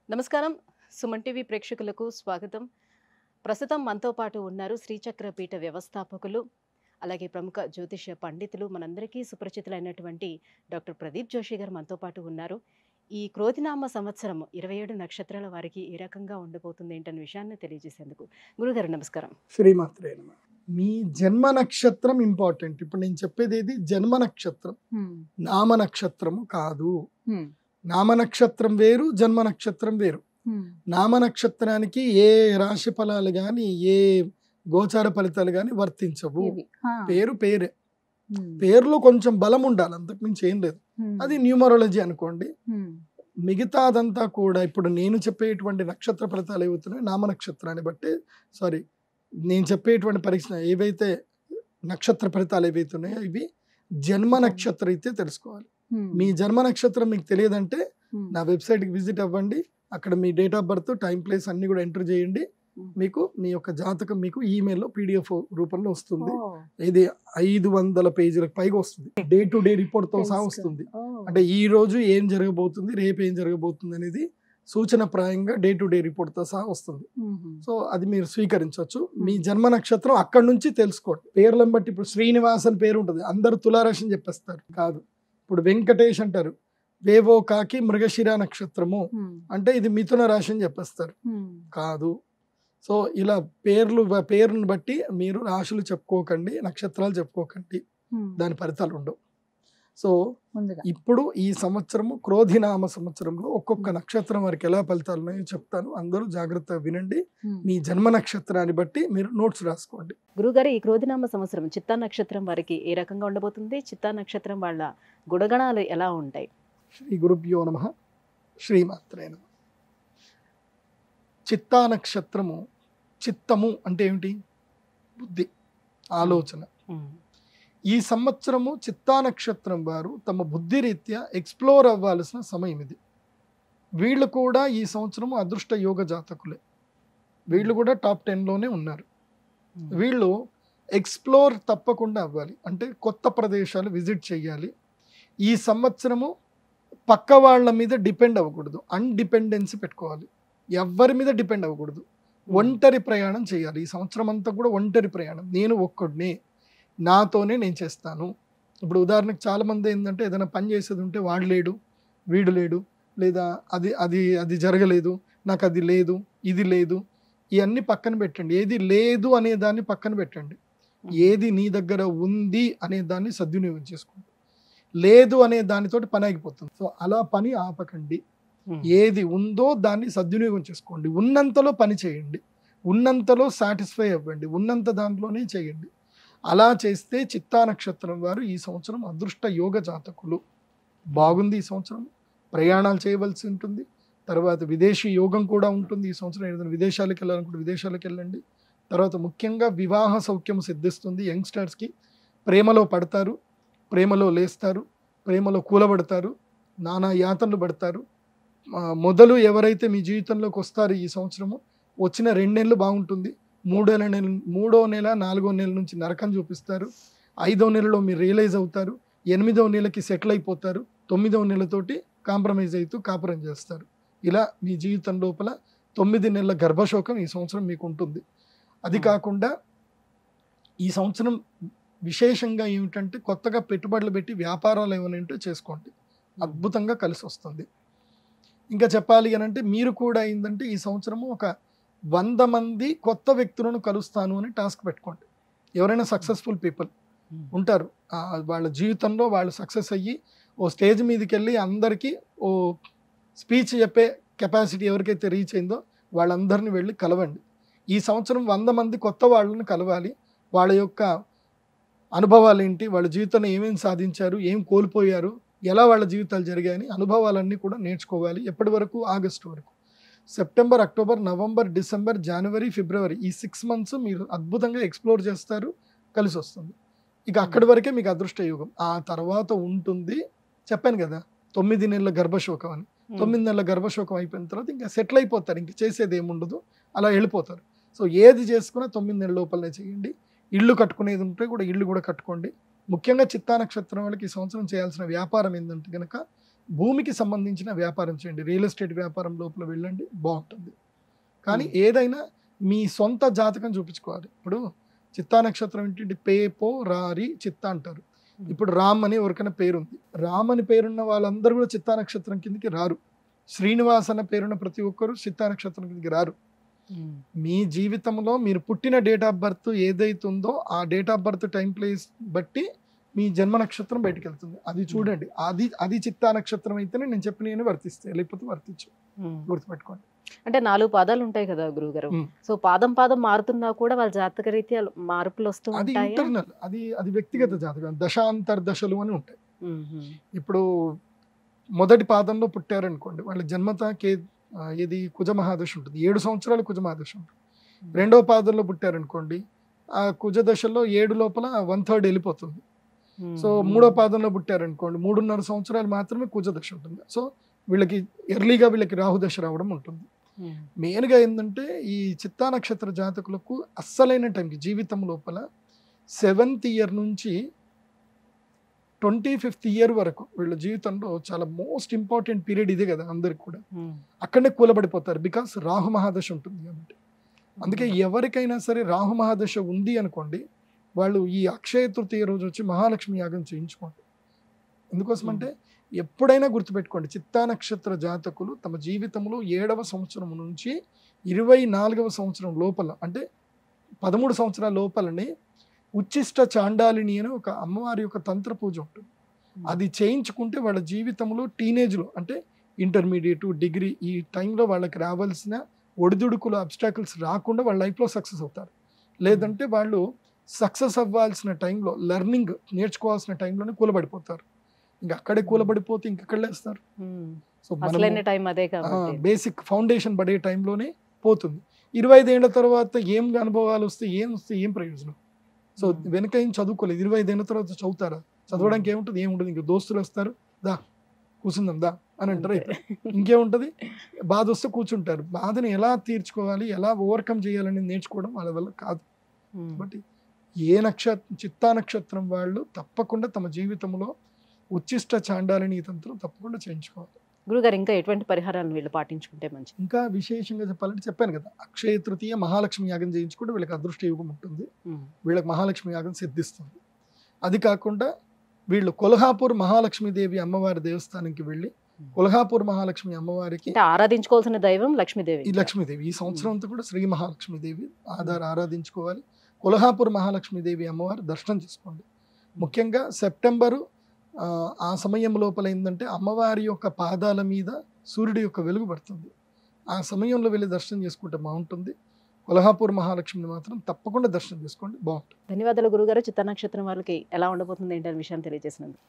నమస్కారం. సుమన్ టీవీ ప్రేక్షకులకు స్వాగతం. ప్రస్తుతం మనతో పాటు ఉన్నారు శ్రీచక్ర పీఠ వ్యవస్థాపకులు, అలాగే ప్రముఖ జ్యోతిష్య పండితులు, మనందరికీ సుపరిచితులైనటువంటి డాక్టర్ ప్రదీప్ జోషి గారు మనతో పాటు ఉన్నారు. ఈ క్రోధినామ సంవత్సరం 27 నక్షత్రాల వారికి ఏ రకంగా ఉండబోతుంది ఏంటనే విషయాన్ని తెలియజేసేందుకు గురుగారు నమస్కారం. శ్రీమాత్రే నమః. మీ జన్మ నక్షత్రం ఇంపార్టెంట్. ఇప్పుడు నేను చెప్పేది ఏది జన్మ నక్షత్రం, నామ నక్షత్రము కాదు. నామ నక్షత్రం వేరు, జన్మ నక్షత్రం వేరు. నామ నక్షత్రానికి ఏ రాశి ఫలాలు కానీ ఏ గోచార ఫలితాలు కానీ వర్తించవు. పేరు పేరే, పేరులో కొంచెం బలం ఉండాలి, అంతకుమించి ఏం లేదు. అది న్యూమరాలజీ అనుకోండి. మిగతాదంతా కూడా ఇప్పుడు నేను చెప్పేటువంటి నక్షత్ర ఫలితాలు ఏవవుతున్నాయి నామ నక్షత్రాన్ని బట్టి, సారీ నేను చెప్పేటువంటి పరీక్ష ఏవైతే నక్షత్ర ఫలితాలు ఏవైతున్నాయో ఇవి జన్మ నక్షత్రం అయితే తెలుసుకోవాలి. మీ జన్మ నక్షత్రం మీకు తెలియదంటే నా వెబ్సైట్కి విజిట్ అవ్వండి. అక్కడ మీ date of birth, time, place అన్ని కూడా ఎంటర్ చేయండి. మీకు మీ యొక్క జాతకం మీకు ఈమెయిల్లో PDF రూపంలో వస్తుంది. ఇది 500 పేజీలకు పైగా వస్తుంది. డే టు డే రిపోర్ట్తో సహా వస్తుంది. అంటే ఈ రోజు ఏం జరగబోతుంది, రేపు ఏం జరగబోతుంది అనేది సూచనప్రాయంగా డే టు డే రిపోర్ట్తో సహా వస్తుంది. సో అది మీరు స్వీకరించవచ్చు. మీ జన్మ నక్షత్రం అక్కడి నుంచి తెలుసుకోండి. పేర్లను బట్టి ఇప్పుడు శ్రీనివాస్ అని పేరు ఉంటుంది, అందరూ తులారాశి అని చెప్పేస్తారు. కాదు. ఇప్పుడు వెంకటేష్ అంటారు, వేవో కాకి మృగశిర నక్షత్రము అంటే ఇది మిథున రాశి అని చెప్పేస్తారు. కాదు. సో ఇలా పేరును బట్టి మీరు రాశులు చెప్పుకోకండి, నక్షత్రాలు చెప్పుకోకండి, దాని ఫలితాలు ఉండవు. సో ఇప్పుడు ఈ సంవత్సరము క్రోధినామ సంవత్సరంలో ఒక్కొక్క నక్షత్రం వారికి ఎలా ఫలితాలు ఉన్నాయో చెప్తాను. అందరూ జాగ్రత్తగా వినండి. మీ జన్మ నక్షత్రాన్ని బట్టి మీరు నోట్స్ రాసుకోండి. గురుగారు, ఈ క్రోధినామ సంవత్సరం చిత్తా నక్షత్రం వారికి ఏ రకంగా ఉండబోతుంది? చిత్తా నక్షత్రం వాళ్ళ గుణగణాలు ఎలా ఉంటాయి? శ్రీ గురుభ్యో నమః. శ్రీమాత్రే నమః. చిత్తా నక్షత్రము, చిత్తము అంటే ఏమిటి? బుద్ధి, ఆలోచన. ఈ సంవత్సరము చిత్తా నక్షత్రం వారు తమ బుద్ధి రీత్యా ఎక్స్ప్లోర్ అవ్వాల్సిన సమయం ఇది. వీళ్ళు కూడా ఈ సంవత్సరము అదృష్ట యోగ జాతకులే. వీళ్ళు కూడా టాప్ 10లోనే ఉన్నారు. వీళ్ళు ఎక్స్ప్లోర్ తప్పకుండా అవ్వాలి. అంటే కొత్త ప్రదేశాలు విజిట్ చేయాలి. ఈ సంవత్సరము పక్క వాళ్ళ మీద డిపెండ్ అవ్వకూడదు, అన్డిపెండెన్సీ పెట్టుకోవాలి. ఎవరి మీద డిపెండ్ అవ్వకూడదు. ఒంటరి ప్రయాణం చేయాలి. ఈ సంవత్సరం అంతా కూడా ఒంటరి ప్రయాణం. నేను ఒక్కడినే, నాతోనే నేను చేస్తాను. ఇప్పుడు ఉదాహరణకు చాలామంది ఏంటంటే ఏదైనా పని చేసేది ఉంటే వాడు లేడు, వీడు లేడు, లేదా అది అది అది జరగలేదు, నాకు అది లేదు, ఇది లేదు, ఇవన్నీ పక్కన పెట్టండి. ఏది లేదు అనే దాన్ని పక్కన పెట్టండి. ఏది నీ దగ్గర ఉంది అనే దాన్ని సద్వినియోగం చేసుకోండి. లేదు అనే దానితోటి పని ఆగిపోతుంది. సో అలా పని ఆపకండి. ఏది ఉందో దాన్ని సద్వినియోగం చేసుకోండి. ఉన్నంతలో పని చేయండి, ఉన్నంతలో సాటిస్ఫై అవ్వండి, ఉన్నంత దాంట్లోనే చేయండి. అలా చేస్తే చిత్తా నక్షత్రం వారు ఈ సంవత్సరం అదృష్ట యోగ జాతకులు. బాగుంది. ఈ సంవత్సరం ప్రయాణాలు చేయవలసి ఉంటుంది. తర్వాత విదేశీ యోగం కూడా ఉంటుంది. ఈ సంవత్సరం ఏదైనా విదేశాలకు వెళ్ళాలనుకుంటే విదేశాలకు వెళ్ళండి. తర్వాత ముఖ్యంగా వివాహ సౌఖ్యం సిద్ధిస్తుంది. యంగ్స్టర్స్కి ప్రేమలో పడతారు, ప్రేమలో లేస్తారు, ప్రేమలో కూలబడతారు, నానా యాతనలు పడతారు. మొదలు ఎవరైతే మీ జీవితంలోకి వస్తారో ఈ సంవత్సరము వచ్చిన 2 నెలలు బాగుంటుంది. 3వ నెల 4వ నెల నుంచి నరకం చూపిస్తారు. 5వ నెలలో మీరు రియలైజ్ అవుతారు. 8వ నెలకి సెటిల్ అయిపోతారు. 9వ నెలతోటి కాంప్రమైజ్ అవుతూ కాపురం చేస్తారు. ఇలా మీ జీవితం లోపల 9 నెలల గర్భశోకం ఈ సంవత్సరం మీకు ఉంటుంది. అది కాకుండా ఈ సంవత్సరం విశేషంగా ఏమిటంటే కొత్తగా పెట్టుబడులు పెట్టి వ్యాపారాలు ఏమైనా ఉంటే చేసుకోండి, అద్భుతంగా కలిసి వస్తుంది. ఇంకా చెప్పాలి అని అంటే మీరు కూడా ఏంటంటే ఈ సంవత్సరము ఒక 100 మంది కొత్త వ్యక్తులను కలుస్తాను అని టాస్క్ పెట్టుకోండి. ఎవరైనా సక్సెస్ఫుల్ పీపుల్ ఉంటారు, వాళ్ళ జీవితంలో వాళ్ళు సక్సెస్ అయ్యి ఓ స్టేజ్ మీదకి వెళ్ళి అందరికీ ఓ స్పీచ్ చెప్పే కెపాసిటీ ఎవరికైతే రీచ్ అయిందో వాళ్ళందరినీ వెళ్ళి కలవండి. ఈ సంవత్సరం 100 మంది కొత్త వాళ్ళని కలవాలి. వాళ్ళ యొక్క అనుభవాలు ఏంటి, వాళ్ళ జీవితంలో ఏమేమి సాధించారు, ఏం కోల్పోయారు, ఎలా వాళ్ళ జీవితాలు జరిగాయని అనుభవాలన్నీ కూడా నేర్చుకోవాలి. ఎప్పటి వరకు? ఆగస్టు వరకు. సెప్టెంబర్, అక్టోబర్, నవంబర్, డిసెంబర్, జనవరి, ఫిబ్రవరి ఈ 6 మంత్స్ మీరు అద్భుతంగా ఎక్స్ప్లోర్ చేస్తారు, కలిసి వస్తుంది. ఇక అక్కడి వరకే మీకు అదృష్ట యోగం. ఆ తర్వాత ఉంటుంది, చెప్పాను కదా 9 నెలల గర్భశోకం అని. 9 నెలల గర్భశోకం అయిపోయిన తర్వాత ఇంకా సెటిల్ అయిపోతారు, ఇంక చేసేది ఏముండదు, అలా వెళ్ళిపోతారు. సో ఏది చేసుకున్నా 9 నెలల లోపలనే చేయండి. ఇల్లు కట్టుకునేది ఉంటే కూడా ఇల్లు కూడా కట్టుకోండి. ముఖ్యంగా చిత్తా నక్షత్రం వాళ్ళకి ఈ సంవత్సరం చేయాల్సిన వ్యాపారం ఏంటంటే కనుక భూమికి సంబంధించిన వ్యాపారం చేయండి, రియల్ ఎస్టేట్ వ్యాపారం లోపల వెళ్ళండి, బాగుంటుంది. కానీ ఏదైనా మీ సొంత జాతకం చూపించుకోవాలి. ఇప్పుడు చిత్తా నక్షత్రం ఏంటంటే పే పో రారి చిత్త అంటారు. ఇప్పుడు రామ్ అని ఎవరికైనా పేరుంది, రామ్ అని పేరున్న వాళ్ళందరూ కూడా చిత్తా నక్షత్రం కిందకి రారు. శ్రీనివాస్ అన్న పేరున్న ప్రతి ఒక్కరు చిత్తా నక్షత్రం కిందకి రారు. మీ జీవితంలో మీరు పుట్టిన డేట్ ఆఫ్ బర్త్ ఏదైతే ఉందో ఆ date of birth time place బట్టి మీ జన్మ నక్షత్రం బయటకు వెళ్తుంది. అది చూడండి, అది చిత్తా నక్షత్రం అయితేనే నేను చెప్పిన వర్తిస్తాయి, లేకపోతే వర్తించు. గుర్తుపెట్టుకోండి. అంటే 4 పాదాలు ఉంటాయి కదా గురుగారు. సో పాదం మారుతున్నా కూడా వాళ్ళ జాతక రీత్యా మార్పులు వస్తూ అది ఉంటాయి. ఇంటర్నల్, అది వ్యక్తిగత జాతకం. దశాంతర్దశలు అని ఉంటాయి. ఇప్పుడు మొదటి పాదంలో పుట్టారనుకోండి, వాళ్ళ జన్మత ఇది కుజ మహాదశ ఉంటుంది, 7 సంవత్సరాలు కుజ మహాదశ ఉంటుంది. రెండో పాదంలో పుట్టారనుకోండి, ఆ కుజ దశలో 7 లోపల 1/3 వెళ్ళిపోతుంది. సో మూడో పాదంలో పుట్టారనుకోండి, 3.5 సంవత్సరాలు మాత్రమే కుజ దశ ఉంటుంది. సో వీళ్ళకి ఎర్లీగా వీళ్ళకి రాహుదశ రావడం ఉంటుంది. మెయిన్గా ఏంటంటే ఈ చిత్తా నక్షత్ర జాతకులకు అస్సలైన టైంకి జీవితం లోపల 7th ఇయర్ నుంచి 25th ఇయర్ వరకు వీళ్ళ జీవితంలో చాలా మోస్ట్ ఇంపార్టెంట్ పీరియడ్ ఇదే కదా అందరికి కూడా. అక్కడనే కూలబడిపోతారు, బికాస్ రాహు మహాదశ ఉంటుంది కాబట్టి. అందుకే ఎవరికైనా సరే రాహు మహాదశ ఉంది అనుకోండి, వాళ్ళు ఈ అక్షయ తృతీయ రోజు వచ్చి మహాలక్ష్మి యాగం చేయించుకోండి. ఎందుకోసం అంటే ఎప్పుడైనా గుర్తుపెట్టుకోండి, చిత్తా నక్షత్ర జాతకులు తమ జీవితంలో 7వ సంవత్సరం నుంచి 24వ సంవత్సరం లోపల, అంటే 13 సంవత్సరాల లోపలనే ఉచ్చిష్ట చాండాలిని అని ఒక అమ్మవారి యొక్క తంత్ర పూజ ఉంటుంది. అది చేయించుకుంటే వాళ్ళ జీవితంలో టీనేజ్లో, అంటే ఇంటర్మీడియట్, డిగ్రీ, ఈ టైంలో వాళ్ళకి రావాల్సిన ఒడిదుడుకులు, అబ్స్టాకిల్స్ రాకుండా వాళ్ళ లైఫ్లో సక్సెస్ అవుతారు. లేదంటే వాళ్ళు సక్సెస్ అవ్వాల్సిన టైంలో, లెర్నింగ్ నేర్చుకోవాల్సిన టైంలోనే కూలబడిపోతారు. ఇంకా అక్కడే కూలబడిపోతే ఇంకెక్కడ లేస్తారు. సో బేసిక్ ఫౌండేషన్ పడే టైంలోనే పోతుంది. 25 ఏళ్ల తర్వాత ఏం అనుభవాలు వస్తే ఏం ప్రయోజనం? సో వెనక ఏం చదువుకోలేదు, 25 ఏళ్ల తర్వాత చదువుతారా? చదవడానికి ఏముంటుంది? ఏముంటుంది? ఇంకా దోస్తులు వస్తారు, దా కూర్చుందాం దా అని అంటారు. ఇంకేముంటుంది? బాధ వస్తే కూర్చుంటారు. బాధని ఎలా తీర్చుకోవాలి, ఎలా ఓవర్కమ్ చేయాలని నేర్చుకోవడం వాళ్ళ వల్ల కాదు. కాబట్టి చిత్తా నక్షత్రం వాళ్ళు తప్పకుండా తమ జీవితంలో ఉచ్చిష్ట చాండాలని తంత్రం తప్పకుండా చేయించుకోవాలి. గురుగారు, ఇంకా ఎటువంటి పరిహారాలను వీళ్ళు పాటించుకుంటే మంచి? ఇంకా విశేషంగా చెప్పాలంటే చెప్పాను కదా, అక్షయ తృతీయ మహాలక్ష్మి యాగం చేయించుకుంటే వీళ్ళకి అదృష్ట యోగం ఉంటుంది, వీళ్ళకి మహాలక్ష్మి యాగం సిద్ధిస్తుంది. అది కాకుండా వీళ్ళు కొల్హాపూర్ మహాలక్ష్మీదేవి అమ్మవారి దేవస్థానంకి వెళ్ళి, కొల్హాపూర్ మహాలక్ష్మి అమ్మవారికి ఆరాధించుకోవాల్సిన దైవం లక్ష్మీదేవి. ఈ సంవత్సరం అంతా కూడా శ్రీ మహాలక్ష్మీదేవి ఆరాధించుకోవాలి. కొల్హాపూర్ మహాలక్ష్మీదేవి అమ్మవారి దర్శనం చేసుకోండి. ముఖ్యంగా సెప్టెంబరు ఆ సమయం లోపల ఏంటంటే అమ్మవారి యొక్క పాదాల మీద సూర్యుడి యొక్క వెలుగు పడుతుంది. ఆ సమయంలో వెళ్ళి దర్శనం చేసుకుంటే బాగుంటుంది. కొల్హాపూర్ మహాలక్ష్మిని మాత్రం తప్పకుండా దర్శనం చేసుకోండి, బాగుంటుంది. ధన్యవాదాలు గురుగారు. చిత్తా నక్షత్రం వాళ్ళకి ఎలా ఉండబోతుంది ఏంటనే విషయాన్ని తెలియజేసినందుకు.